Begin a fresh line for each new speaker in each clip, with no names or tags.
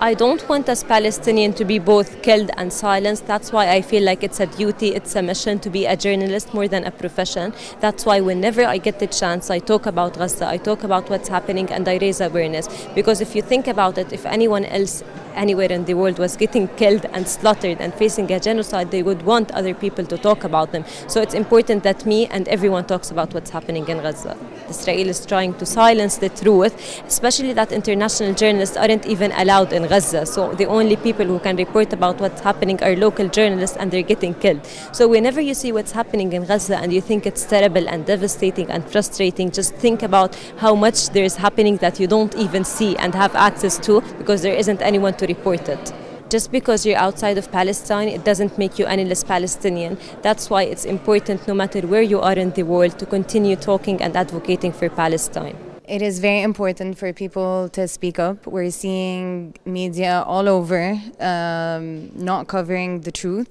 I don't want us Palestinians to be both killed and silenced. That's why I feel like it's a duty, it's a mission to be a journalist more than a profession. That's why whenever I get the chance, I talk about Gaza, I talk about what's happening, and I raise awareness. Because if you think about it, if anyone else anywhere in the world was getting killed and slaughtered and facing a genocide, they would want other people to talk about them. So it's important that me and everyone talks about what's happening in Gaza. Israel is trying to silence the truth, especially that international journalists aren't even allowed in Gaza. So the only people who can report about what's happening are local journalists, and they're getting killed. So whenever you see what's happening in Gaza and you think it's terrible and devastating and frustrating, just think about how much there's happening that you don't even see and have access to, because there isn't anyone to report it. Just because you're outside of Palestine, it doesn't make you any less Palestinian. That's why it's important, no matter where you are in the world, to continue talking and advocating for Palestine.
It is very important for people to speak up. We're seeing media all over not covering the truth.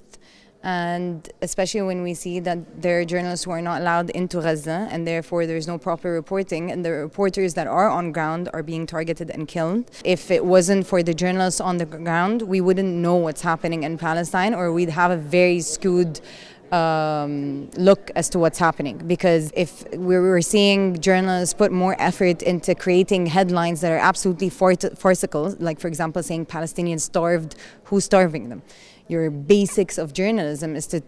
And especially when we see that there are journalists who are not allowed into Gaza, and therefore there's no proper reporting, and the reporters that are on ground are being targeted and killed. If it wasn't for the journalists on the ground, we wouldn't know what's happening in Palestine, or we'd have a very skewed look as to what's happening. Because if we were seeing journalists put more effort into creating headlines that are absolutely farcical, like for example saying Palestinians starved, who's starving them? Your basics of journalism is to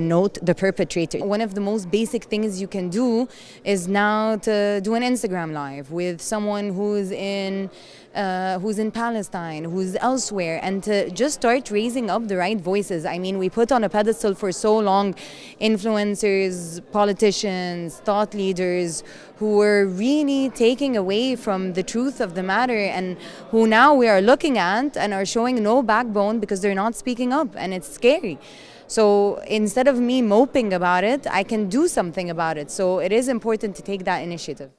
note the perpetrator. One of the most basic things you can do is now to do an Instagram live with someone who's in Palestine, who's elsewhere, and to just start raising up the right voices. I mean, we put on a pedestal for so long influencers, politicians, thought leaders who were really taking away from the truth of the matter, and who now we are looking at and are showing no backbone because they're not speaking up, and it's scary. So instead of me moping about it, I can do something about it. So it is important to take that initiative.